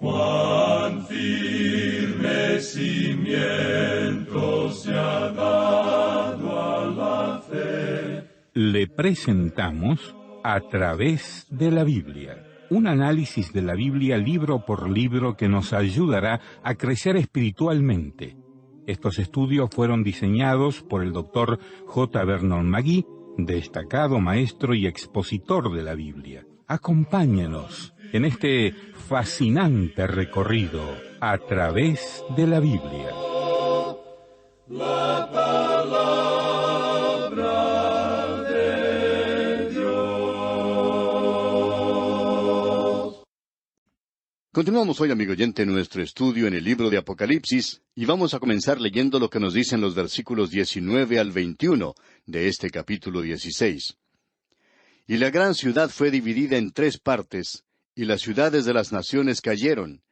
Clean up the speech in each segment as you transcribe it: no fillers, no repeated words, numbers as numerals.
Cuán firme cimiento se ha dado a la fe. Le presentamos A través de la Biblia, un análisis de la Biblia libro por libro que nos ayudará a crecer espiritualmente. Estos estudios fueron diseñados por el Dr. J. Vernon McGee, destacado maestro y expositor de la Biblia. Acompáñenos en este fascinante recorrido a través de la Biblia. La palabra de Dios. Continuamos hoy, amigo oyente, nuestro estudio en el libro de Apocalipsis, y vamos a comenzar leyendo lo que nos dicen los versículos 19 al 21 de este capítulo 16. Y la gran ciudad fue dividida en 3 partes, y las ciudades de las naciones cayeron.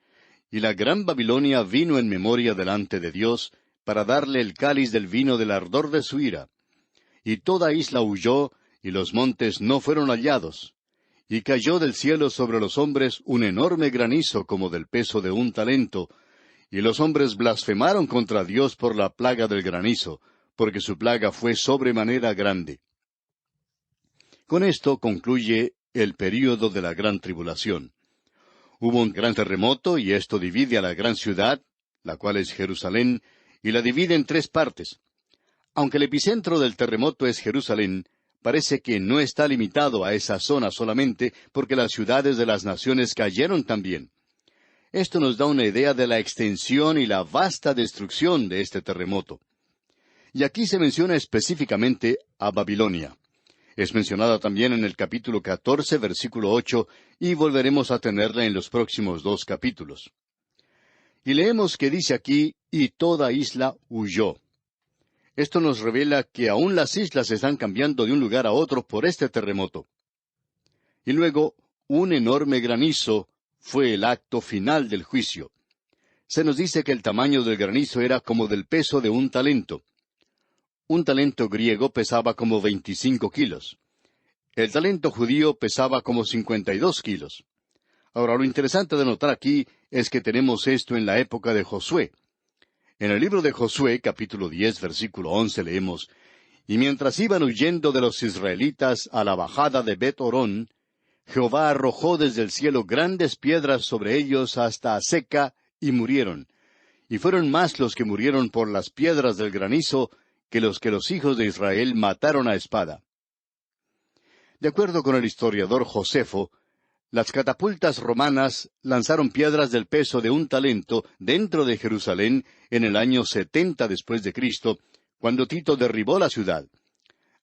Y la gran Babilonia vino en memoria delante de Dios, para darle el cáliz del vino del ardor de su ira. Y toda isla huyó, y los montes no fueron hallados. Y cayó del cielo sobre los hombres un enorme granizo como del peso de un talento, y los hombres blasfemaron contra Dios por la plaga del granizo, porque su plaga fue sobremanera grande. Con esto concluye el período de la gran tribulación. Hubo un gran terremoto, y esto divide a la gran ciudad, la cual es Jerusalén, y la divide en 3 partes. Aunque el epicentro del terremoto es Jerusalén, parece que no está limitado a esa zona solamente, porque las ciudades de las naciones cayeron también. Esto nos da una idea de la extensión y la vasta destrucción de este terremoto. Y aquí se menciona específicamente a Babilonia. Es mencionada también en el capítulo 14, versículo 8, y volveremos a tenerla en los próximos 2 capítulos. Y leemos que dice aquí, y toda isla huyó. Esto nos revela que aún las islas están cambiando de un lugar a otro por este terremoto. Y luego, un enorme granizo fue el acto final del juicio. Se nos dice que el tamaño del granizo era como del peso de un talento. Un talento griego pesaba como 25 kilos. El talento judío pesaba como 52 kilos. Ahora, lo interesante de notar aquí es que tenemos esto en la época de Josué. En el libro de Josué, capítulo 10, versículo 11, leemos, «Y mientras iban huyendo de los israelitas a la bajada de Bet-Horón, Jehová arrojó desde el cielo grandes piedras sobre ellos hasta Azeca, y murieron. Y fueron más los que murieron por las piedras del granizo que los hijos de Israel mataron a espada». De acuerdo con el historiador Josefo, las catapultas romanas lanzaron piedras del peso de un talento dentro de Jerusalén en el año 70 después de Cristo, cuando Tito derribó la ciudad.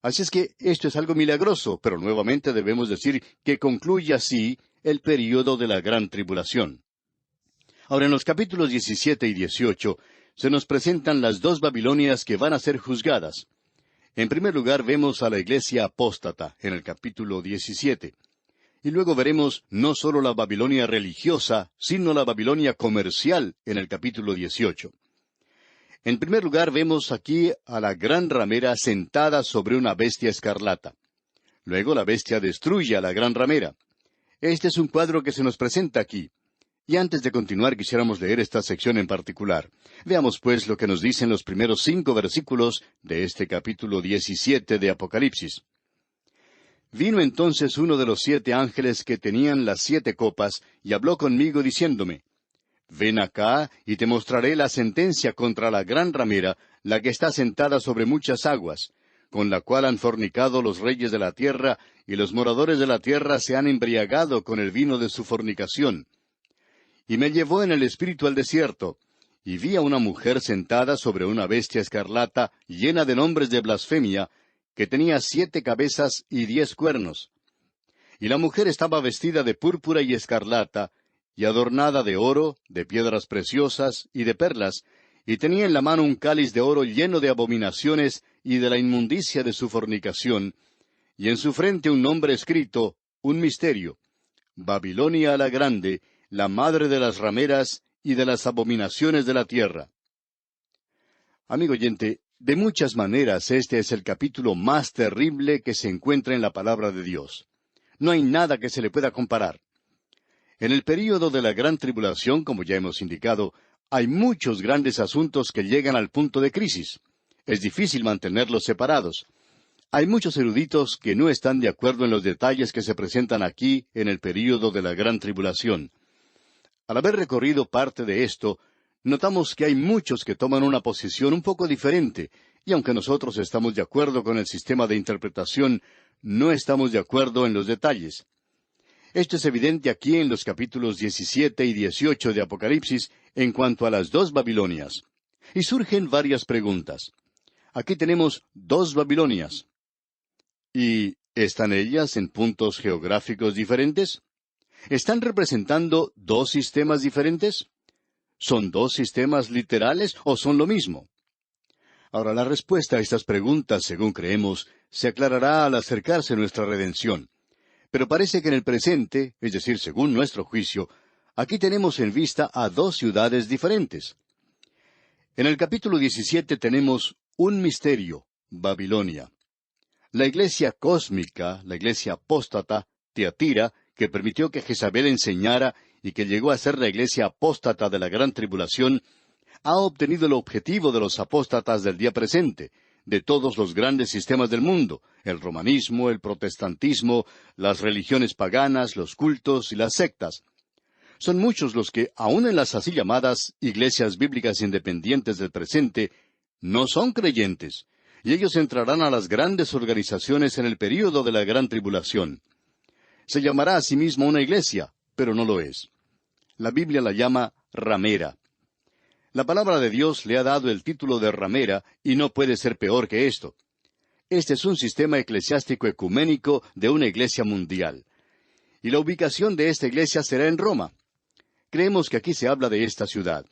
Así es que esto es algo milagroso, pero nuevamente debemos decir que concluye así el período de la gran tribulación. Ahora, en los capítulos 17 y 18 se nos presentan las 2 Babilonias que van a ser juzgadas. En primer lugar vemos a la iglesia apóstata en el capítulo 17. Y luego veremos no solo la Babilonia religiosa, sino la Babilonia comercial en el capítulo 18. En primer lugar vemos aquí a la gran ramera sentada sobre una bestia escarlata. Luego la bestia destruye a la gran ramera. Este es un cuadro que se nos presenta aquí. Y antes de continuar quisiéramos leer esta sección en particular. Veamos pues lo que nos dicen los primeros 5 versículos de este capítulo 17 de Apocalipsis. Vino entonces uno de los 7 ángeles que tenían las 7 copas, y habló conmigo diciéndome, «Ven acá, y te mostraré la sentencia contra la gran ramera, la que está sentada sobre muchas aguas, con la cual han fornicado los reyes de la tierra, y los moradores de la tierra se han embriagado con el vino de su fornicación». Y me llevó en el espíritu al desierto, y vi a una mujer sentada sobre una bestia escarlata, llena de nombres de blasfemia, que tenía 7 cabezas y 10 cuernos. Y la mujer estaba vestida de púrpura y escarlata, y adornada de oro, de piedras preciosas y de perlas, y tenía en la mano un cáliz de oro lleno de abominaciones y de la inmundicia de su fornicación, y en su frente un nombre escrito, un misterio, Babilonia la Grande, la madre de las rameras y de las abominaciones de la tierra. Amigo oyente, de muchas maneras este es el capítulo más terrible que se encuentra en la palabra de Dios. No hay nada que se le pueda comparar. En el período de la gran tribulación, como ya hemos indicado, hay muchos grandes asuntos que llegan al punto de crisis. Es difícil mantenerlos separados. Hay muchos eruditos que no están de acuerdo en los detalles que se presentan aquí en el período de la gran tribulación. Al haber recorrido parte de esto, notamos que hay muchos que toman una posición un poco diferente, y aunque nosotros estamos de acuerdo con el sistema de interpretación, no estamos de acuerdo en los detalles. Esto es evidente aquí en los capítulos 17 y 18 de Apocalipsis en cuanto a las dos Babilonias. Y surgen varias preguntas. Aquí tenemos dos Babilonias. ¿Y están ellas en puntos geográficos diferentes? ¿Están representando dos sistemas diferentes? ¿Son dos sistemas literales o son lo mismo? Ahora, la respuesta a estas preguntas, según creemos, se aclarará al acercarse nuestra redención. Pero parece que en el presente, es decir, según nuestro juicio, aquí tenemos en vista a dos ciudades diferentes. En el capítulo 17 tenemos un misterio, Babilonia. La iglesia cósmica, la iglesia apóstata, Tiatira, que permitió que Jezabel enseñara y que llegó a ser la iglesia apóstata de la gran tribulación, ha obtenido el objetivo de los apóstatas del día presente, de todos los grandes sistemas del mundo, el romanismo, el protestantismo, las religiones paganas, los cultos y las sectas. Son muchos los que, aun en las así llamadas iglesias bíblicas independientes del presente, no son creyentes, y ellos entrarán a las grandes organizaciones en el período de la gran tribulación. Se llamará a sí misma una iglesia, pero no lo es. La Biblia la llama ramera. La palabra de Dios le ha dado el título de ramera y no puede ser peor que esto. Este es un sistema eclesiástico ecuménico de una iglesia mundial. Y la ubicación de esta iglesia será en Roma. Creemos que aquí se habla de esta ciudad.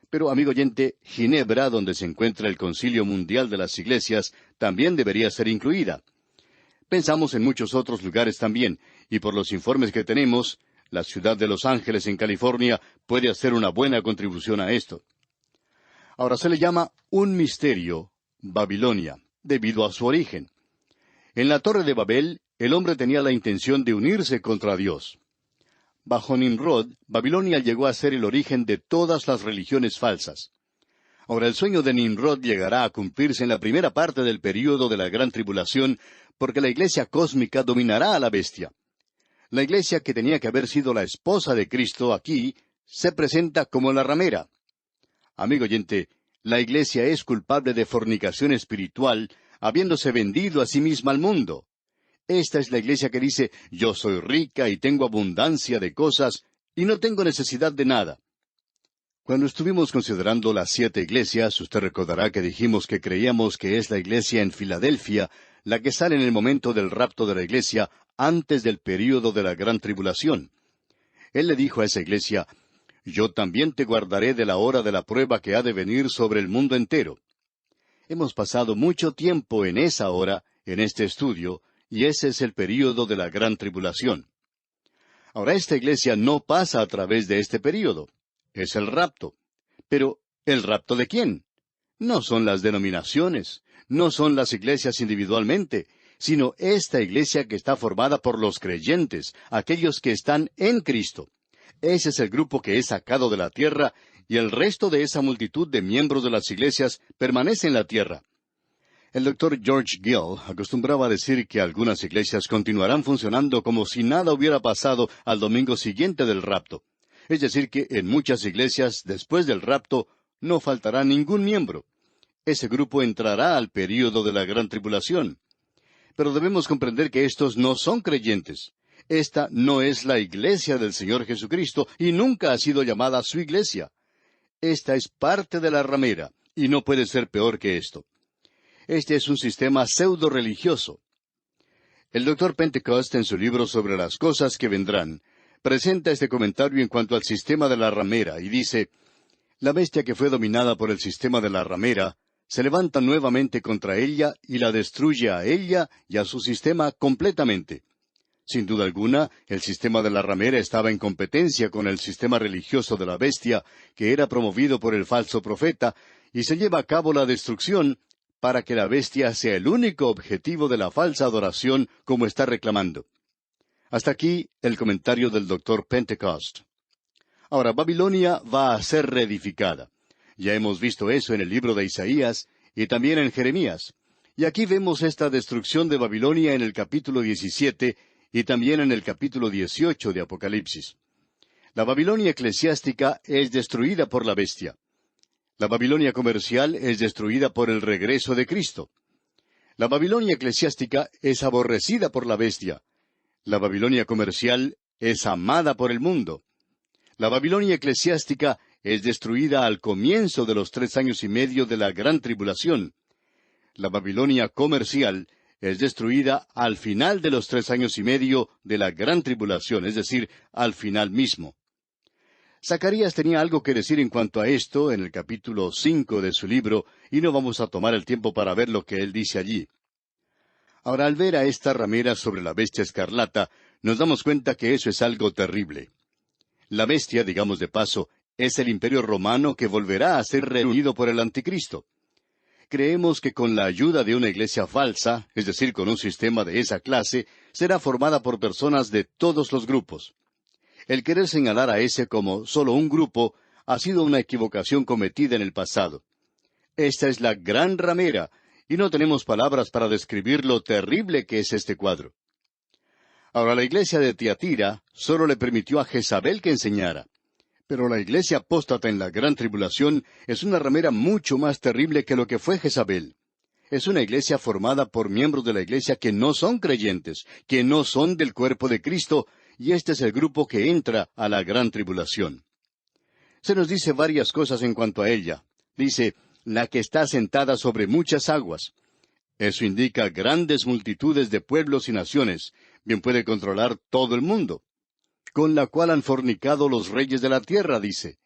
Pero, amigo oyente, Ginebra, donde se encuentra el Concilio Mundial de las Iglesias, también debería ser incluida. Pensamos en muchos otros lugares también, y por los informes que tenemos, la ciudad de Los Ángeles en California puede hacer una buena contribución a esto. Ahora se le llama un misterio, Babilonia, debido a su origen. En la Torre de Babel, el hombre tenía la intención de unirse contra Dios. Bajo Nimrod, Babilonia llegó a ser el origen de todas las religiones falsas. Ahora el sueño de Nimrod llegará a cumplirse en la primera parte del período de la gran tribulación, porque la iglesia cósmica dominará a la bestia. La iglesia que tenía que haber sido la esposa de Cristo aquí, se presenta como la ramera. Amigo oyente, la iglesia es culpable de fornicación espiritual, habiéndose vendido a sí misma al mundo. Esta es la iglesia que dice, yo soy rica y tengo abundancia de cosas, y no tengo necesidad de nada. Cuando estuvimos considerando las 7 iglesias, usted recordará que dijimos que creíamos que es la iglesia en Filadelfia, la que sale en el momento del rapto de la iglesia, antes del período de la gran tribulación. Él le dijo a esa iglesia, yo también te guardaré de la hora de la prueba que ha de venir sobre el mundo entero. Hemos pasado mucho tiempo en esa hora, en este estudio, y ese es el período de la gran tribulación. Ahora, esta iglesia no pasa a través de este período. Es el rapto. Pero, ¿el rapto de quién? No son las denominaciones, no son las iglesias individualmente, sino esta iglesia que está formada por los creyentes, aquellos que están en Cristo. Ese es el grupo que es sacado de la tierra, y el resto de esa multitud de miembros de las iglesias permanece en la tierra. El doctor George Gill acostumbraba a decir que algunas iglesias continuarán funcionando como si nada hubiera pasado al domingo siguiente del rapto. Es decir, que en muchas iglesias, después del rapto, no faltará ningún miembro. Ese grupo entrará al período de la gran tribulación. Pero debemos comprender que estos no son creyentes. Esta no es la iglesia del Señor Jesucristo y nunca ha sido llamada su iglesia. Esta es parte de la ramera, y no puede ser peor que esto. Este es un sistema pseudo-religioso. El doctor Pentecost, en su libro sobre las cosas que vendrán, presenta este comentario en cuanto al sistema de la ramera, y dice, la bestia que fue dominada por el sistema de la ramera, se levanta nuevamente contra ella y la destruye a ella y a su sistema completamente. Sin duda alguna, el sistema de la ramera estaba en competencia con el sistema religioso de la bestia, que era promovido por el falso profeta, y se lleva a cabo la destrucción para que la bestia sea el único objetivo de la falsa adoración como está reclamando. Hasta aquí el comentario del Dr. Pentecost. Ahora, Babilonia va a ser reedificada. Ya hemos visto eso en el libro de Isaías y también en Jeremías. Y aquí vemos esta destrucción de Babilonia en el capítulo 17 y también en el capítulo 18 de Apocalipsis. La Babilonia eclesiástica es destruida por la bestia. La Babilonia comercial es destruida por el regreso de Cristo. La Babilonia eclesiástica es aborrecida por la bestia. La Babilonia comercial es amada por el mundo. La Babilonia eclesiástica es destruida al comienzo de los 3 años y medio de la gran tribulación. La Babilonia comercial es destruida al final de los 3 años y medio de la gran tribulación, es decir, al final mismo. Zacarías tenía algo que decir en cuanto a esto en el capítulo 5 de su libro, y no vamos a tomar el tiempo para ver lo que él dice allí. Ahora, al ver a esta ramera sobre la bestia escarlata, nos damos cuenta que eso es algo terrible. La bestia, digamos de paso, es el imperio romano que volverá a ser reunido por el anticristo. Creemos que con la ayuda de una iglesia falsa, es decir, con un sistema de esa clase, será formada por personas de todos los grupos. El querer señalar a ese como solo un grupo ha sido una equivocación cometida en el pasado. Esta es la gran ramera, y no tenemos palabras para describir lo terrible que es este cuadro. Ahora, la iglesia de Tiatira solo le permitió a Jezabel que enseñara. Pero la iglesia apóstata en la gran tribulación es una ramera mucho más terrible que lo que fue Jezabel. Es una iglesia formada por miembros de la iglesia que no son creyentes, que no son del cuerpo de Cristo, y este es el grupo que entra a la gran tribulación. Se nos dice varias cosas en cuanto a ella. Dice, la que está sentada sobre muchas aguas. Eso indica grandes multitudes de pueblos y naciones, bien puede controlar todo el mundo. Con la cual han fornicado los reyes de la tierra, dice.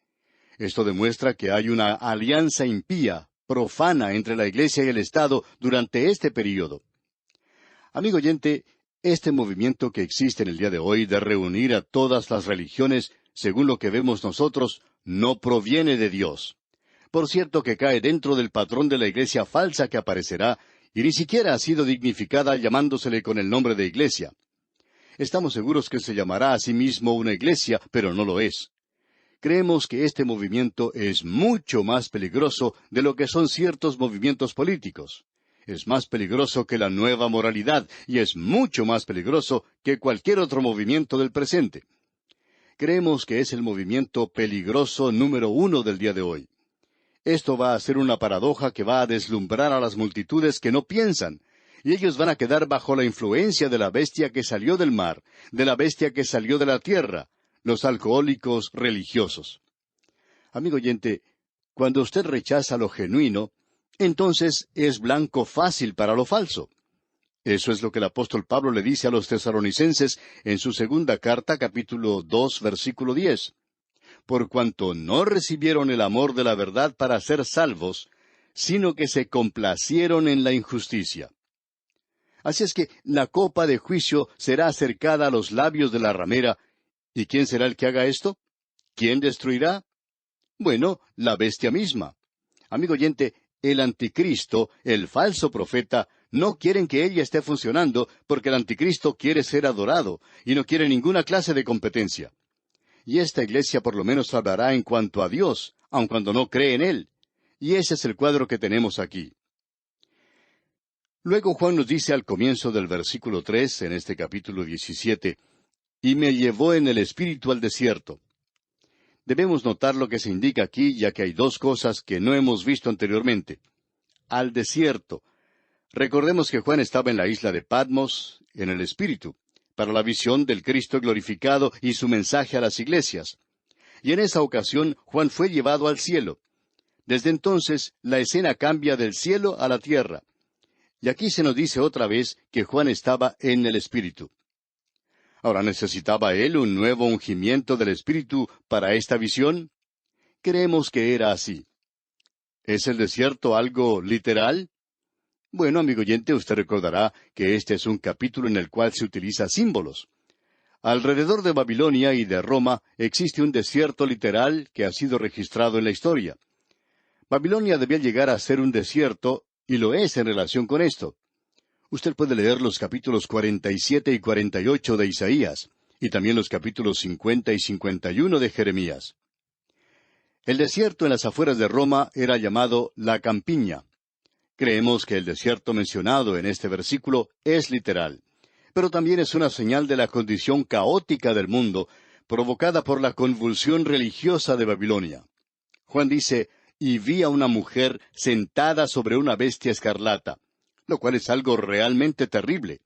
Esto demuestra que hay una alianza impía, profana entre la iglesia y el Estado durante este período. Amigo oyente, este movimiento que existe en el día de hoy de reunir a todas las religiones, según lo que vemos nosotros, no proviene de Dios. Por cierto que cae dentro del patrón de la iglesia falsa que aparecerá, y ni siquiera ha sido dignificada llamándosele con el nombre de iglesia. Estamos seguros que se llamará a sí mismo una iglesia, pero no lo es. Creemos que este movimiento es mucho más peligroso de lo que son ciertos movimientos políticos. Es más peligroso que la nueva moralidad, y es mucho más peligroso que cualquier otro movimiento del presente. Creemos que es el movimiento peligroso número 1 del día de hoy. Esto va a ser una paradoja que va a deslumbrar a las multitudes que no piensan, y ellos van a quedar bajo la influencia de la bestia que salió del mar, de la bestia que salió de la tierra, los alcohólicos religiosos. Amigo oyente, cuando usted rechaza lo genuino, entonces es blanco fácil para lo falso. Eso es lo que el apóstol Pablo le dice a los tesalonicenses en su segunda carta, capítulo 2, versículo 10. Por cuanto no recibieron el amor de la verdad para ser salvos, sino que se complacieron en la injusticia. Así es que la copa de juicio será acercada a los labios de la ramera. ¿Y quién será el que haga esto? ¿Quién destruirá? Bueno, la bestia misma. Amigo oyente, el anticristo, el falso profeta, no quieren que ella esté funcionando porque el anticristo quiere ser adorado y no quiere ninguna clase de competencia. Y esta iglesia por lo menos hablará en cuanto a Dios, aun cuando no cree en Él. Y ese es el cuadro que tenemos aquí. Luego Juan nos dice al comienzo del versículo 3, en este capítulo 17, «Y me llevó en el espíritu al desierto». Debemos notar lo que se indica aquí, ya que hay dos cosas que no hemos visto anteriormente. Al desierto. Recordemos que Juan estaba en la isla de Patmos, en el espíritu, para la visión del Cristo glorificado y su mensaje a las iglesias. Y en esa ocasión Juan fue llevado al cielo. Desde entonces la escena cambia del cielo a la tierra. Y aquí se nos dice otra vez que Juan estaba en el Espíritu. Ahora, ¿necesitaba él un nuevo ungimiento del Espíritu para esta visión? Creemos que era así. ¿Es el desierto algo literal? Bueno, amigo oyente, usted recordará que este es un capítulo en el cual se utilizan símbolos. Alrededor de Babilonia y de Roma existe un desierto literal que ha sido registrado en la historia. Babilonia debía llegar a ser un desierto, y lo es en relación con esto. Usted puede leer los capítulos 47 y 48 de Isaías, y también los capítulos 50 y 51 de Jeremías. El desierto en las afueras de Roma era llamado la Campiña. Creemos que el desierto mencionado en este versículo es literal, pero también es una señal de la condición caótica del mundo, provocada por la convulsión religiosa de Babilonia. Juan dice, y vi a una mujer sentada sobre una bestia escarlata, lo cual es algo realmente terrible.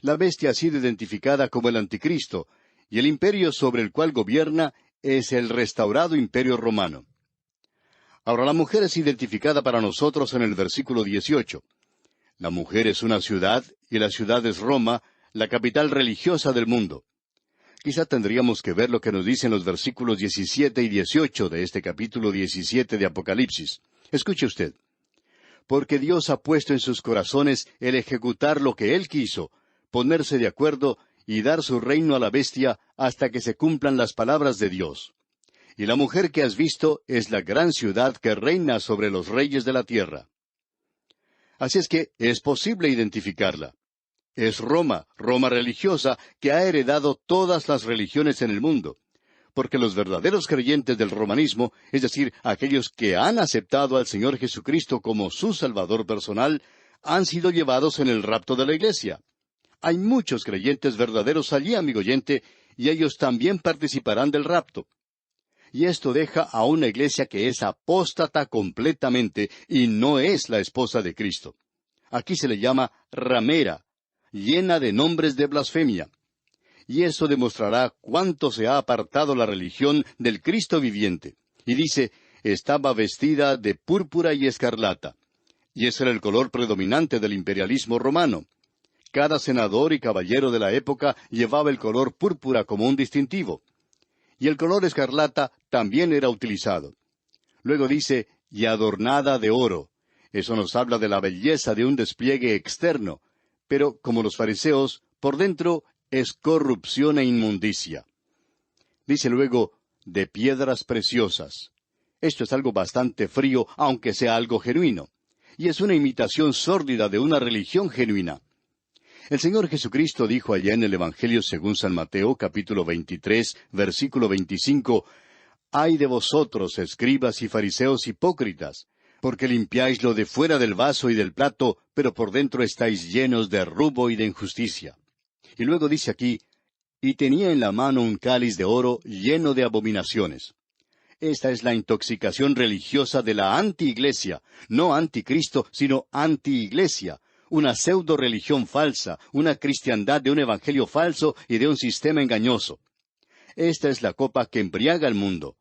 La bestia ha sido identificada como el Anticristo, y el imperio sobre el cual gobierna es el restaurado imperio romano. Ahora la mujer es identificada para nosotros en el versículo 18. La mujer es una ciudad, y la ciudad es Roma, la capital religiosa del mundo. Quizá tendríamos que ver lo que nos dicen los versículos 17 y 18 de este capítulo 17 de Apocalipsis. Escuche usted. Porque Dios ha puesto en sus corazones el ejecutar lo que Él quiso, ponerse de acuerdo y dar su reino a la bestia hasta que se cumplan las palabras de Dios. Y la mujer que has visto es la gran ciudad que reina sobre los reyes de la tierra. Así es que es posible identificarla. Es Roma, Roma religiosa, que ha heredado todas las religiones en el mundo. Porque los verdaderos creyentes del romanismo, es decir, aquellos que han aceptado al Señor Jesucristo como su Salvador personal, han sido llevados en el rapto de la iglesia. Hay muchos creyentes verdaderos allí, amigo oyente, y ellos también participarán del rapto. Y esto deja a una iglesia que es apóstata completamente y no es la esposa de Cristo. Aquí se le llama ramera, llena de nombres de blasfemia. Y eso demostrará cuánto se ha apartado la religión del Cristo viviente. Y dice, estaba vestida de púrpura y escarlata. Y ese era el color predominante del imperialismo romano. Cada senador y caballero de la época llevaba el color púrpura como un distintivo. Y el color escarlata también era utilizado. Luego dice, y adornada de oro. Eso nos habla de la belleza de un despliegue externo. Pero, como los fariseos, por dentro es corrupción e inmundicia. Dice luego, de piedras preciosas. Esto es algo bastante frío, aunque sea algo genuino. Y es una imitación sórdida de una religión genuina. El Señor Jesucristo dijo allá en el Evangelio según San Mateo, capítulo 23, versículo 25, «Ay de vosotros, escribas y fariseos hipócritas, porque limpiáis lo de fuera del vaso y del plato, pero por dentro estáis llenos de rubo y de injusticia». Y luego dice aquí, «Y tenía en la mano un cáliz de oro lleno de abominaciones». Esta es la intoxicación religiosa de la anti-iglesia, no anticristo, sino anti-iglesia, una pseudo-religión falsa, una cristiandad de un evangelio falso y de un sistema engañoso. Esta es la copa que embriaga al mundo.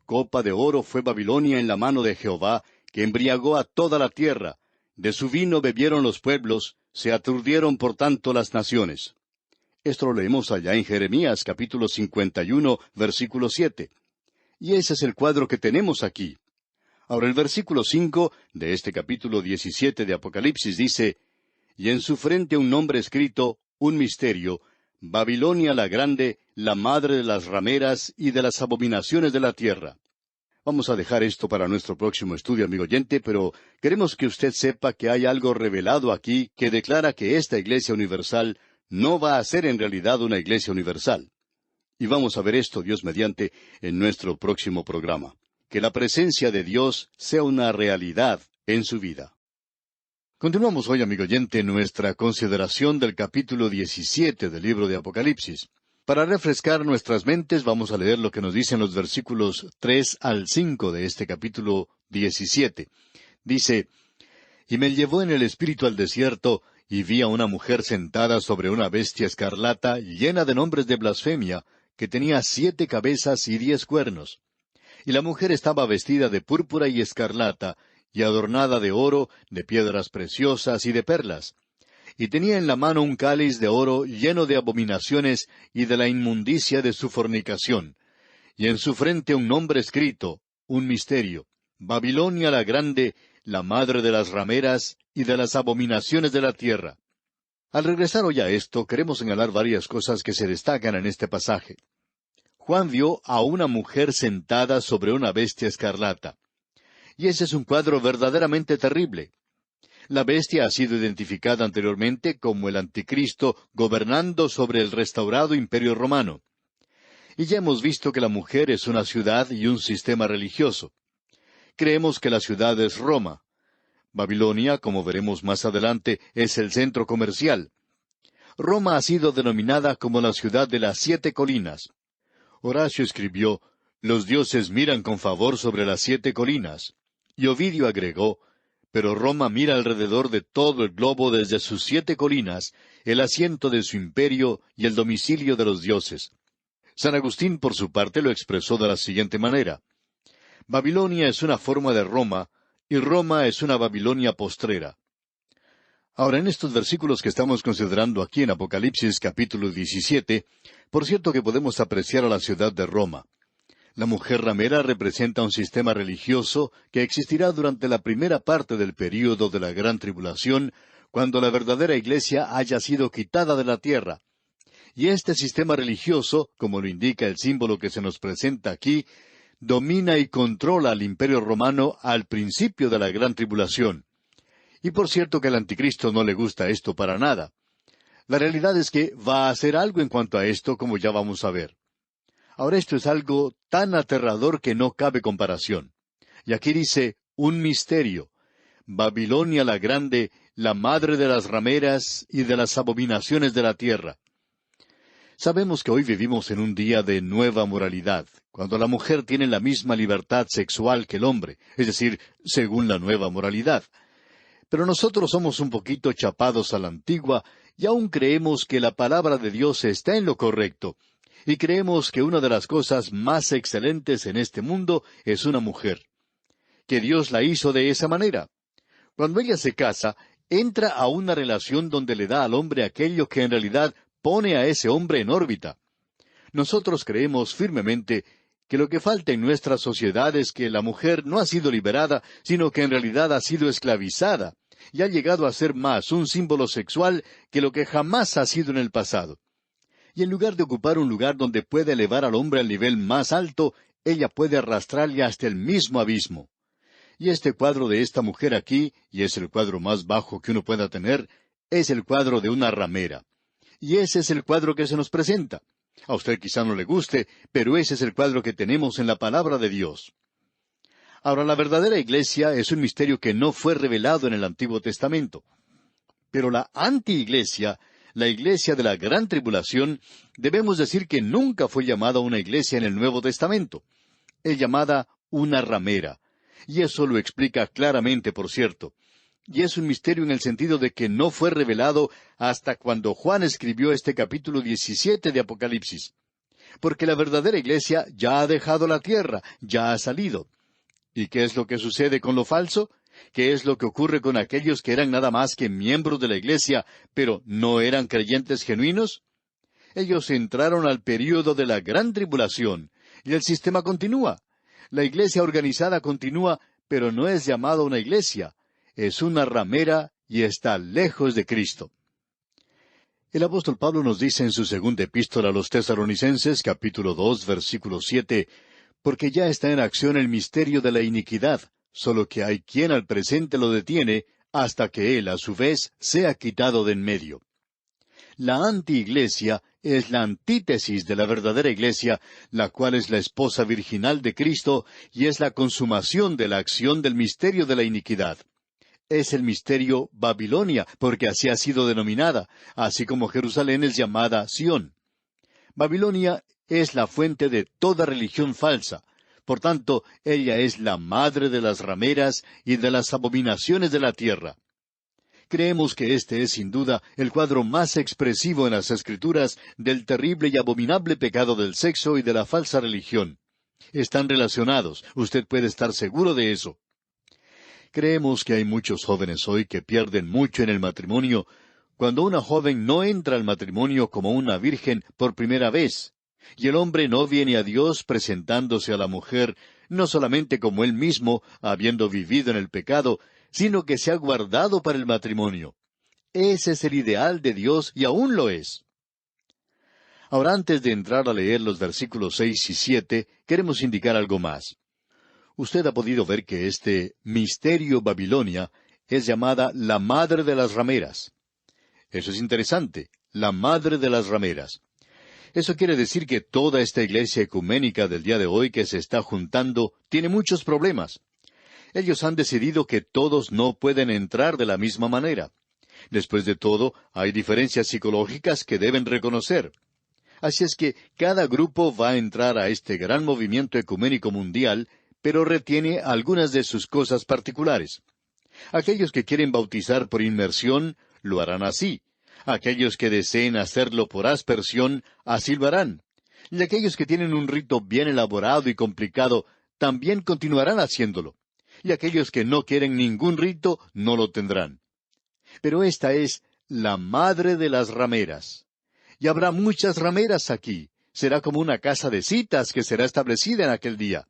Copa de oro fue Babilonia en la mano de Jehová, que embriagó a toda la tierra. De su vino bebieron los pueblos, se aturdieron por tanto las naciones. Esto lo leemos allá en Jeremías capítulo 51, versículo 7. Y ese es el cuadro que tenemos aquí. Ahora el versículo 5 de este capítulo 17 de Apocalipsis dice, «Y en su frente un nombre escrito, un misterio, Babilonia la grande, la madre de las rameras y de las abominaciones de la tierra». Vamos a dejar esto para nuestro próximo estudio, amigo oyente, pero queremos que usted sepa que hay algo revelado aquí que declara que esta Iglesia Universal no va a ser en realidad una Iglesia Universal. Y vamos a ver esto, Dios mediante, en nuestro próximo programa. Que la presencia de Dios sea una realidad en su vida. Continuamos hoy, amigo oyente, nuestra consideración del capítulo 17 del libro de Apocalipsis. Para refrescar nuestras mentes, vamos a leer lo que nos dicen los versículos 3 al 5 de este capítulo 17. Dice, «Y me llevó en el espíritu al desierto, y vi a una mujer sentada sobre una bestia escarlata, llena de nombres de blasfemia, que tenía 7 cabezas y 10 cuernos. Y la mujer estaba vestida de púrpura y escarlata, y adornada de oro, de piedras preciosas y de perlas. Y tenía en la mano un cáliz de oro lleno de abominaciones y de la inmundicia de su fornicación. Y en su frente un nombre escrito, un misterio, Babilonia la grande, la madre de las rameras y de las abominaciones de la tierra». Al regresar hoy a esto, queremos señalar varias cosas que se destacan en este pasaje. Juan vio a una mujer sentada sobre una bestia escarlata. Y ese es un cuadro verdaderamente terrible. La bestia ha sido identificada anteriormente como el anticristo gobernando sobre el restaurado imperio romano. Y ya hemos visto que la mujer es una ciudad y un sistema religioso. Creemos que la ciudad es Roma. Babilonia, como veremos más adelante, es el centro comercial. Roma ha sido denominada como la ciudad de las 7 colinas. Horacio escribió, «Los dioses miran con favor sobre las 7 colinas». Y Ovidio agregó, «Pero Roma mira alrededor de todo el globo desde sus 7 colinas, el asiento de su imperio y el domicilio de los dioses». San Agustín, por su parte, lo expresó de la siguiente manera, «Babilonia es una forma de Roma, y Roma es una Babilonia postrera». Ahora, en estos versículos que estamos considerando aquí en Apocalipsis capítulo 17, por cierto que podemos apreciar a la ciudad de Roma. La mujer ramera representa un sistema religioso que existirá durante la primera parte del período de la Gran Tribulación, cuando la verdadera iglesia haya sido quitada de la tierra. Y este sistema religioso, como lo indica el símbolo que se nos presenta aquí, domina y controla al imperio romano al principio de la Gran Tribulación. Y por cierto que al anticristo no le gusta esto para nada. La realidad es que va a hacer algo en cuanto a esto, como ya vamos a ver. Ahora esto es algo tan aterrador que no cabe comparación. Y aquí dice, un misterio. Babilonia la grande, la madre de las rameras y de las abominaciones de la tierra. Sabemos que hoy vivimos en un día de nueva moralidad, cuando la mujer tiene la misma libertad sexual que el hombre, es decir, según la nueva moralidad. Pero nosotros somos un poquito chapados a la antigua y aún creemos que la palabra de Dios está en lo correcto, y creemos que una de las cosas más excelentes en este mundo es una mujer, que Dios la hizo de esa manera. Cuando ella se casa, entra a una relación donde le da al hombre aquello que en realidad pone a ese hombre en órbita. Nosotros creemos firmemente que lo que falta en nuestra sociedad es que la mujer no ha sido liberada, sino que en realidad ha sido esclavizada, y ha llegado a ser más un símbolo sexual que lo que jamás ha sido en el pasado. Y en lugar de ocupar un lugar donde puede elevar al hombre al nivel más alto, ella puede arrastrarle hasta el mismo abismo. Y este cuadro de esta mujer aquí, y es el cuadro más bajo que uno pueda tener, es el cuadro de una ramera. Y ese es el cuadro que se nos presenta. A usted quizá no le guste, pero ese es el cuadro que tenemos en la palabra de Dios. Ahora, la verdadera iglesia es un misterio que no fue revelado en el Antiguo Testamento. Pero la anti-iglesia, la iglesia de la Gran Tribulación, debemos decir que nunca fue llamada una iglesia en el Nuevo Testamento. Es llamada una ramera. Y eso lo explica claramente, por cierto. Y es un misterio en el sentido de que no fue revelado hasta cuando Juan escribió este capítulo 17 de Apocalipsis. Porque la verdadera iglesia ya ha dejado la tierra, ya ha salido. ¿Y qué es lo que sucede con lo falso? ¿Qué es lo que ocurre con aquellos que eran nada más que miembros de la iglesia, pero no eran creyentes genuinos? Ellos entraron al período de la Gran Tribulación, y el sistema continúa. La iglesia organizada continúa, pero no es llamada una iglesia. Es una ramera y está lejos de Cristo. El apóstol Pablo nos dice en su segunda epístola a los Tesalonicenses, capítulo 2, versículo 7, «Porque ya está en acción el misterio de la iniquidad, solo que hay quien al presente lo detiene, hasta que él, a su vez, sea quitado de en medio». La anti-iglesia es la antítesis de la verdadera iglesia, la cual es la esposa virginal de Cristo y es la consumación de la acción del misterio de la iniquidad. Es el misterio Babilonia, porque así ha sido denominada, así como Jerusalén es llamada Sión. Babilonia es la fuente de toda religión falsa. Por tanto, ella es la madre de las rameras y de las abominaciones de la tierra. Creemos que este es sin duda el cuadro más expresivo en las Escrituras del terrible y abominable pecado del sexo y de la falsa religión. Están relacionados, usted puede estar seguro de eso. Creemos que hay muchos jóvenes hoy que pierden mucho en el matrimonio cuando una joven no entra al matrimonio como una virgen por primera vez, y el hombre no viene a Dios presentándose a la mujer no solamente como él mismo, habiendo vivido en el pecado, sino que se ha guardado para el matrimonio. Ese es el ideal de Dios y aún lo es. Ahora, antes de entrar a leer los versículos 6 y 7, queremos indicar algo más. Usted ha podido ver que este misterio Babilonia es llamada la madre de las rameras. Eso es interesante, la madre de las rameras. Eso quiere decir que toda esta iglesia ecuménica del día de hoy que se está juntando tiene muchos problemas. Ellos han decidido que todos no pueden entrar de la misma manera. Después de todo, hay diferencias psicológicas que deben reconocer. Así es que cada grupo va a entrar a este gran movimiento ecuménico mundial, pero retiene algunas de sus cosas particulares. Aquellos que quieren bautizar por inmersión, lo harán así. Aquellos que deseen hacerlo por aspersión, así lo harán. Y aquellos que tienen un rito bien elaborado y complicado, también continuarán haciéndolo. Y aquellos que no quieren ningún rito, no lo tendrán. Pero esta es la madre de las rameras. Y habrá muchas rameras aquí. Será como una casa de citas que será establecida en aquel día.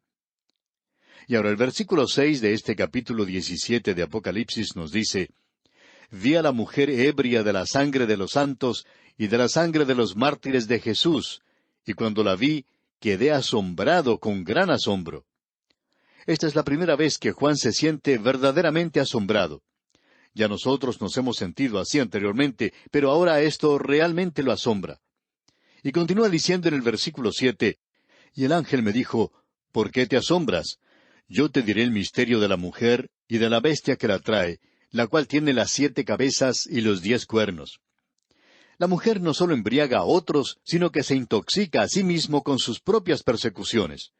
Y ahora el versículo 6 de este capítulo 17 de Apocalipsis nos dice: Vi a la mujer ebria de la sangre de los santos y de la sangre de los mártires de Jesús, y cuando la vi, quedé asombrado con gran asombro. Esta es la primera vez que Juan se siente verdaderamente asombrado. Ya nosotros nos hemos sentido así anteriormente, pero ahora esto realmente lo asombra. Y continúa diciendo en el versículo 7, Y el ángel me dijo, ¿por qué te asombras? Yo te diré el misterio de la mujer y de la bestia que la trae, la cual tiene las 7 cabezas y los 10 cuernos. La mujer no solo embriaga a otros, sino que se intoxica a sí mismo con sus propias persecuciones.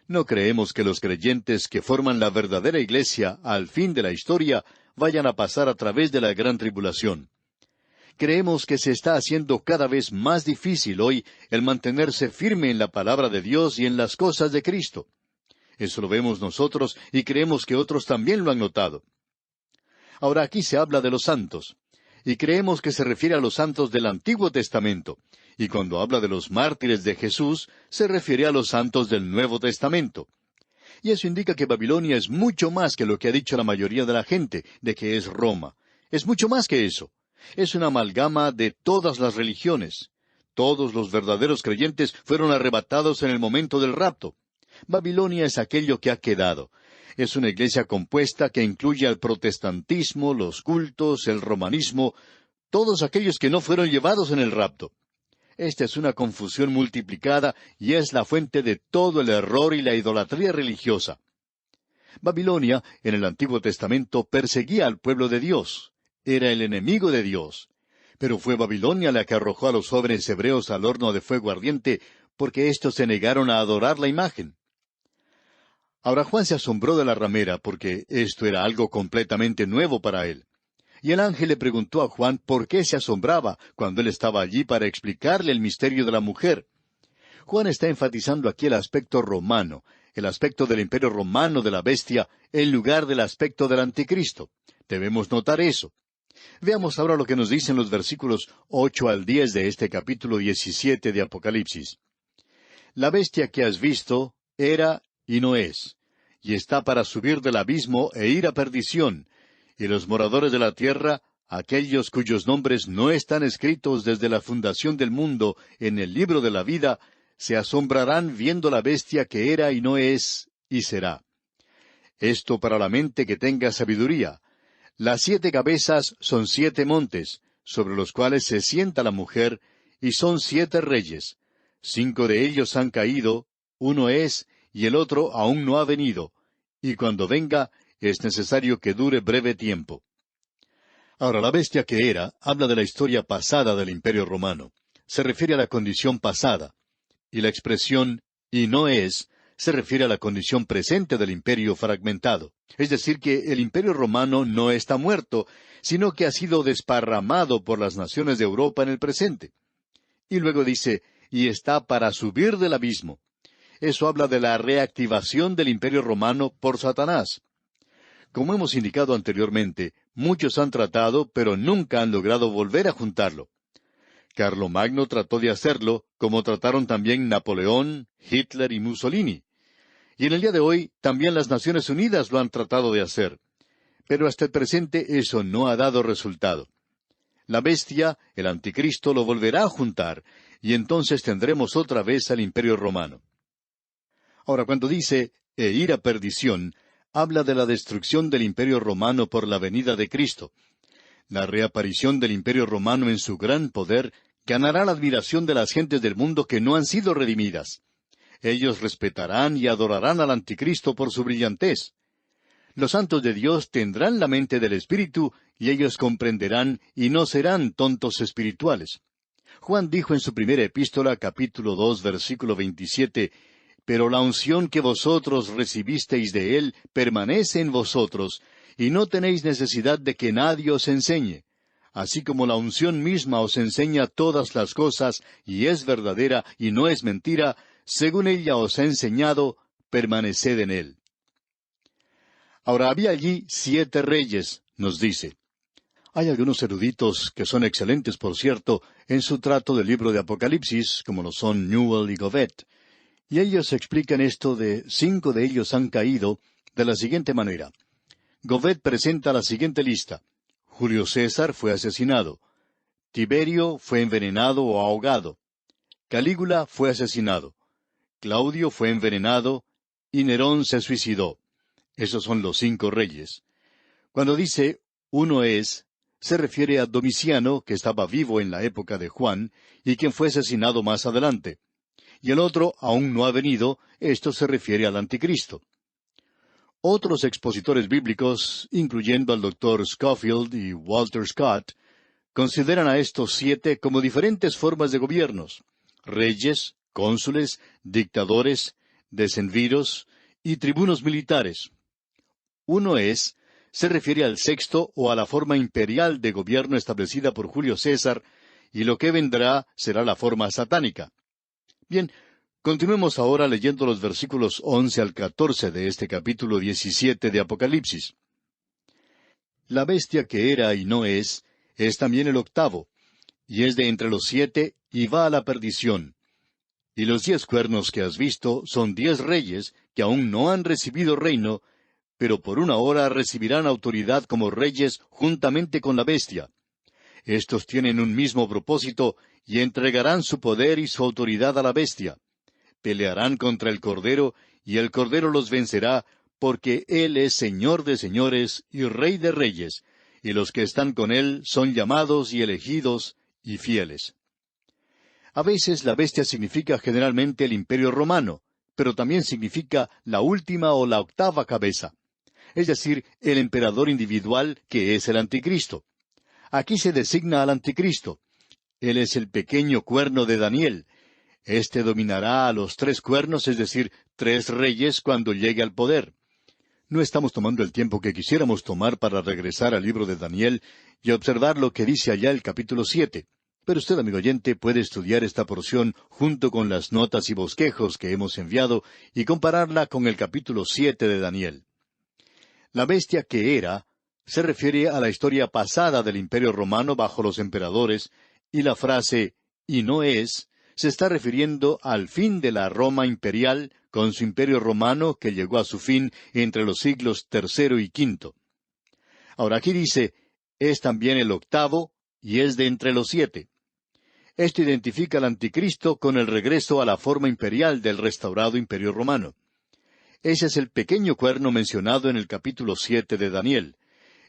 No creemos que los creyentes que forman la verdadera iglesia al fin de la historia vayan a pasar a través de la gran tribulación. Creemos que se está haciendo cada vez más difícil hoy el mantenerse firme en la palabra de Dios y en las cosas de Cristo. Eso lo vemos nosotros y creemos que otros también lo han notado. Ahora aquí se habla de los santos, y creemos que se refiere a los santos del Antiguo Testamento, y cuando habla de los mártires de Jesús, se refiere a los santos del Nuevo Testamento. Y eso indica que Babilonia es mucho más que lo que ha dicho la mayoría de la gente, de que es Roma. Es mucho más que eso. Es una amalgama de todas las religiones. Todos los verdaderos creyentes fueron arrebatados en el momento del rapto. Babilonia es aquello que ha quedado. Es una iglesia compuesta que incluye al protestantismo, los cultos, el romanismo, todos aquellos que no fueron llevados en el rapto. Esta es una confusión multiplicada y es la fuente de todo el error y la idolatría religiosa. Babilonia, en el Antiguo Testamento, perseguía al pueblo de Dios. Era el enemigo de Dios. Pero fue Babilonia la que arrojó a los jóvenes hebreos al horno de fuego ardiente, porque éstos se negaron a adorar la imagen. Ahora Juan se asombró de la ramera, porque esto era algo completamente nuevo para él. Y el ángel le preguntó a Juan por qué se asombraba cuando él estaba allí para explicarle el misterio de la mujer. Juan está enfatizando aquí el aspecto romano, el aspecto del imperio romano de la bestia, en lugar del aspecto del anticristo. Debemos notar eso. Veamos ahora lo que nos dicen los versículos 8 al 10 de este capítulo 17 de Apocalipsis. La bestia que has visto era y no es, y está para subir del abismo e ir a perdición, y los moradores de la tierra, aquellos cuyos nombres no están escritos desde la fundación del mundo en el libro de la vida, se asombrarán viendo la bestia que era y no es, y será. Esto para la mente que tenga sabiduría. Las 7 cabezas son 7 montes, sobre los cuales se sienta la mujer, y son 7 reyes. 5 de ellos han caído, uno es, y el otro aún no ha venido, y cuando venga, es necesario que dure breve tiempo. Ahora, la bestia que era habla de la historia pasada del Imperio Romano. Se refiere a la condición pasada. Y la expresión «y no es» se refiere a la condición presente del imperio fragmentado. Es decir, que el Imperio Romano no está muerto, sino que ha sido desparramado por las naciones de Europa en el presente. Y luego dice «y está para subir del abismo». Eso habla de la reactivación del Imperio Romano por Satanás. Como hemos indicado anteriormente, muchos han tratado, pero nunca han logrado volver a juntarlo. Carlomagno trató de hacerlo, como trataron también Napoleón, Hitler y Mussolini. Y en el día de hoy, también las Naciones Unidas lo han tratado de hacer. Pero hasta el presente eso no ha dado resultado. La bestia, el anticristo, lo volverá a juntar, y entonces tendremos otra vez al Imperio Romano. Ahora, cuando dice, e ir a perdición, habla de la destrucción del Imperio Romano por la venida de Cristo. La reaparición del Imperio Romano en su gran poder ganará la admiración de las gentes del mundo que no han sido redimidas. Ellos respetarán y adorarán al Anticristo por su brillantez. Los santos de Dios tendrán la mente del Espíritu y ellos comprenderán y no serán tontos espirituales. Juan dijo en su primera epístola, capítulo 2, versículo 27, «Pero la unción que vosotros recibisteis de Él permanece en vosotros, y no tenéis necesidad de que nadie os enseñe. Así como la unción misma os enseña todas las cosas, y es verdadera y no es mentira, según ella os ha enseñado, permaneced en Él». Ahora había allí 7 reyes, nos dice. Hay algunos eruditos que son excelentes, por cierto, en su trato del libro de Apocalipsis, como lo son Newell y Govet. Y ellos explican esto de 5 de ellos han caído de la siguiente manera. Govet presenta la siguiente lista. Julio César fue asesinado. Tiberio fue envenenado o ahogado. Calígula fue asesinado. Claudio fue envenenado y Nerón se suicidó. Esos son los 5 reyes. Cuando dice uno es, se refiere a Domiciano, que estaba vivo en la época de Juan, y quien fue asesinado más adelante. Y el otro aún no ha venido, esto se refiere al Anticristo. Otros expositores bíblicos, incluyendo al Dr. Scofield y Walter Scott, consideran a estos 7 como diferentes formas de gobiernos: reyes, cónsules, dictadores, decemviros y tribunos militares. Uno es, se refiere al 6º o a la forma imperial de gobierno establecida por Julio César, y lo que vendrá será la forma satánica. Bien, continuemos ahora leyendo los versículos 11 al 14 de este capítulo 17 de Apocalipsis. La bestia que era y no es también el 8º, y es de entre los 7, y va a la perdición. Y los 10 cuernos que has visto son 10 reyes que aún no han recibido reino, pero por una hora recibirán autoridad como reyes juntamente con la bestia. Estos tienen un mismo propósito y entregarán su poder y su autoridad a la bestia. Pelearán contra el Cordero, y el Cordero los vencerá, porque Él es Señor de señores y Rey de reyes, y los que están con Él son llamados y elegidos y fieles. A veces la bestia significa generalmente el Imperio Romano, pero también significa la última o la 8ª cabeza, es decir, el emperador individual que es el Anticristo. Aquí se designa al Anticristo. Él es el pequeño cuerno de Daniel. Este dominará a los 3 cuernos, es decir, 3 reyes, cuando llegue al poder. No estamos tomando el tiempo que quisiéramos tomar para regresar al libro de Daniel y observar lo que dice allá el capítulo 7. Pero usted, amigo oyente, puede estudiar esta porción junto con las notas y bosquejos que hemos enviado y compararla con el capítulo 7 de Daniel. La bestia que era se refiere a la historia pasada del Imperio Romano bajo los emperadores, y la frase «y no es» se está refiriendo al fin de la Roma imperial con su Imperio Romano que llegó a su fin entre los siglos III y V. Ahora aquí dice, es también el 8º y es de entre los 7. Esto identifica al Anticristo con el regreso a la forma imperial del restaurado Imperio Romano. Ese es el pequeño cuerno mencionado en el capítulo 7 de Daniel.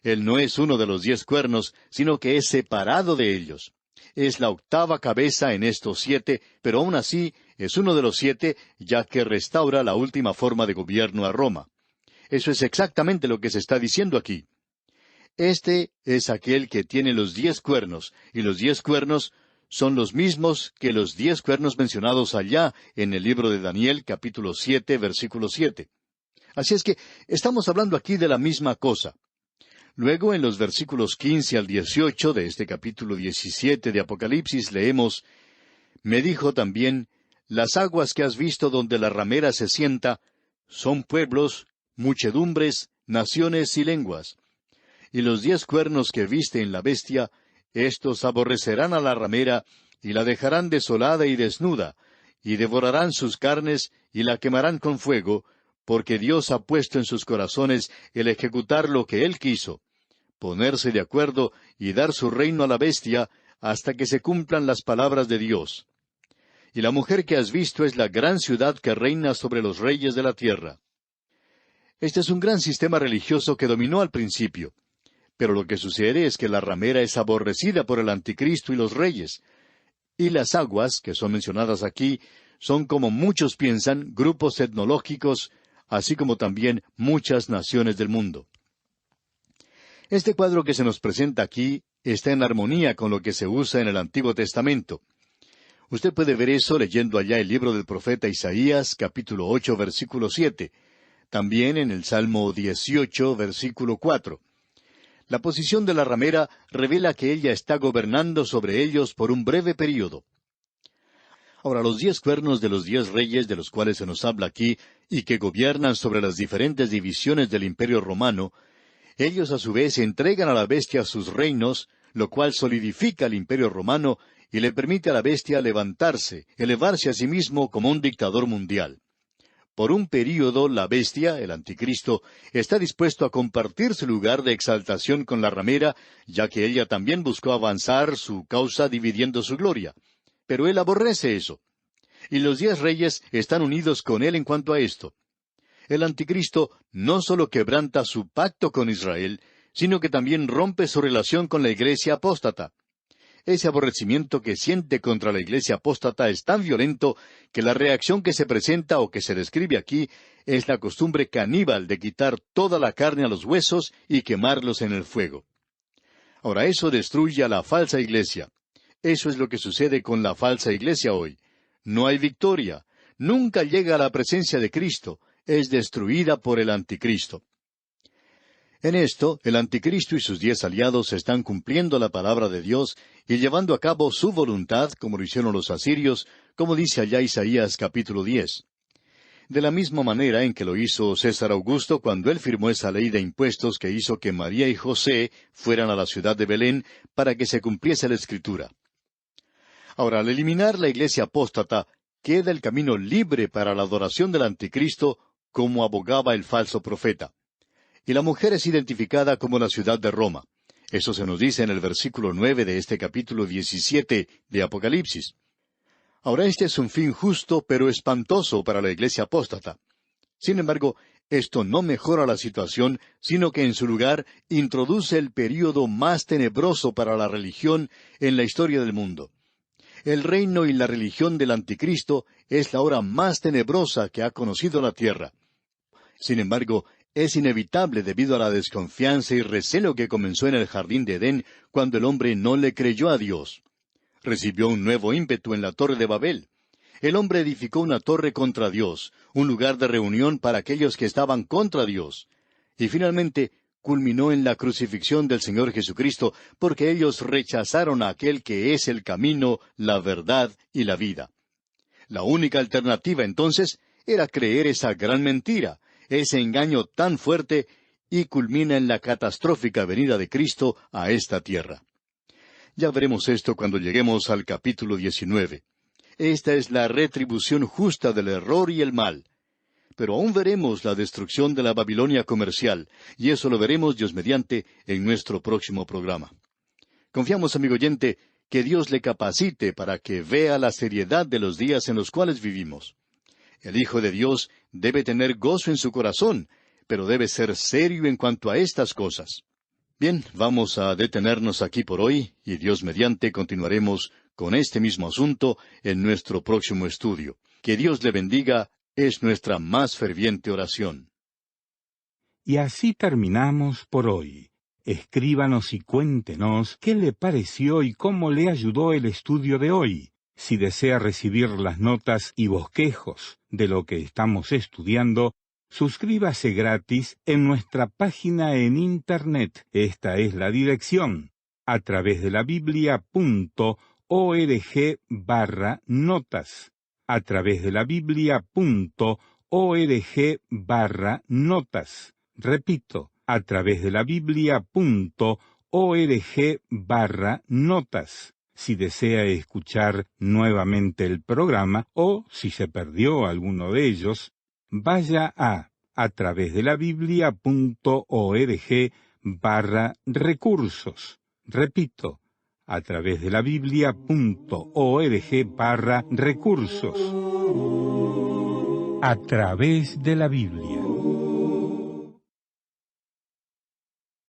Él no es uno de los 10 cuernos, sino que es separado de ellos. Es la 8ª cabeza en estos 7, pero aún así es uno de los 7, ya que restaura la última forma de gobierno a Roma. Eso es exactamente lo que se está diciendo aquí. Este es aquel que tiene los 10 cuernos, y los 10 cuernos son los mismos que los 10 cuernos mencionados allá en el libro de Daniel, capítulo 7, versículo 7. Así es que estamos hablando aquí de la misma cosa. Luego, en los versículos 15 al 18 de este capítulo 17 de Apocalipsis, leemos, «Me dijo también, las aguas que has visto donde la ramera se sienta, son pueblos, muchedumbres, naciones y lenguas. Y los 10 cuernos que viste en la bestia, estos aborrecerán a la ramera, y la dejarán desolada y desnuda, y devorarán sus carnes, y la quemarán con fuego, porque Dios ha puesto en sus corazones el ejecutar lo que Él quiso, ponerse de acuerdo y dar su reino a la bestia, hasta que se cumplan las palabras de Dios. Y la mujer que has visto es la gran ciudad que reina sobre los reyes de la tierra». Este es un gran sistema religioso que dominó al principio. Pero lo que sucede es que la ramera es aborrecida por el anticristo y los reyes. Y las aguas, que son mencionadas aquí, son, como muchos piensan, grupos etnológicos, así como también muchas naciones del mundo. Este cuadro que se nos presenta aquí está en armonía con lo que se usa en el Antiguo Testamento. Usted puede ver eso leyendo allá el libro del profeta Isaías, capítulo 8, versículo 7. También en el Salmo 18, versículo 4. La posición de la ramera revela que ella está gobernando sobre ellos por un breve período. Ahora, los 10 cuernos de los 10 reyes de los cuales se nos habla aquí, y que gobiernan sobre las diferentes divisiones del Imperio Romano, ellos a su vez entregan a la bestia sus reinos, lo cual solidifica el Imperio Romano y le permite a la bestia levantarse, elevarse a sí mismo como un dictador mundial. Por un período, la bestia, el anticristo, está dispuesto a compartir su lugar de exaltación con la ramera, ya que ella también buscó avanzar su causa dividiendo su gloria. Pero él aborrece eso. Y los 10 reyes están unidos con él en cuanto a esto. El anticristo no solo quebranta su pacto con Israel, sino que también rompe su relación con la iglesia apóstata. Ese aborrecimiento que siente contra la iglesia apóstata es tan violento que la reacción que se presenta o que se describe aquí es la costumbre caníbal de quitar toda la carne a los huesos y quemarlos en el fuego. Ahora, eso destruye a la falsa iglesia. Eso es lo que sucede con la falsa iglesia hoy. No hay victoria. Nunca llega a la presencia de Cristo. Es destruida por el anticristo. En esto, el anticristo y sus 10 aliados están cumpliendo la palabra de Dios y llevando a cabo su voluntad, como lo hicieron los asirios, como dice allá Isaías capítulo 10. De la misma manera en que lo hizo César Augusto cuando él firmó esa ley de impuestos que hizo que María y José fueran a la ciudad de Belén para que se cumpliese la Escritura. Ahora, al eliminar la iglesia apóstata, queda el camino libre para la adoración del anticristo, como abogaba el falso profeta. Y la mujer es identificada como la ciudad de Roma. Eso se nos dice en el versículo 9 de este capítulo 17 de Apocalipsis. Ahora, este es un fin justo pero espantoso para la iglesia apóstata. Sin embargo, esto no mejora la situación, sino que en su lugar introduce el período más tenebroso para la religión en la historia del mundo. El reino y la religión del anticristo es la hora más tenebrosa que ha conocido la tierra. Sin embargo, es inevitable debido a la desconfianza y recelo que comenzó en el jardín de Edén cuando el hombre no le creyó a Dios. Recibió un nuevo ímpetu en la torre de Babel. El hombre edificó una torre contra Dios, un lugar de reunión para aquellos que estaban contra Dios. Y finalmente culminó en la crucifixión del Señor Jesucristo, porque ellos rechazaron a aquel que es el camino, la verdad y la vida. La única alternativa entonces era creer esa gran mentira, ese engaño tan fuerte, y culmina en la catastrófica venida de Cristo a esta tierra. Ya veremos esto cuando lleguemos al capítulo 19. Esta es la retribución justa del error y el mal. Pero aún veremos la destrucción de la Babilonia comercial, y eso lo veremos, Dios mediante, en nuestro próximo programa. Confiamos, amigo oyente, que Dios le capacite para que vea la seriedad de los días en los cuales vivimos. El Hijo de Dios debe tener gozo en su corazón, pero debe ser serio en cuanto a estas cosas. Bien, vamos a detenernos aquí por hoy, y Dios mediante continuaremos con este mismo asunto en nuestro próximo estudio. Que Dios le bendiga, es nuestra más ferviente oración. Y así terminamos por hoy. Escríbanos y cuéntenos qué le pareció y cómo le ayudó el estudio de hoy. Si desea recibir las notas y bosquejos de lo que estamos estudiando, suscríbase gratis en nuestra página en Internet. Esta es la dirección: atravesdelabiblia.org/notas. atravesdelabiblia.org/notas. Repito, atravesdelabiblia.org/notas. Si desea escuchar nuevamente el programa o si se perdió alguno de ellos, vaya a atravesdelabiblia.org/recursos. Repito, atravesdelabiblia.org/recursos. A través de la Biblia.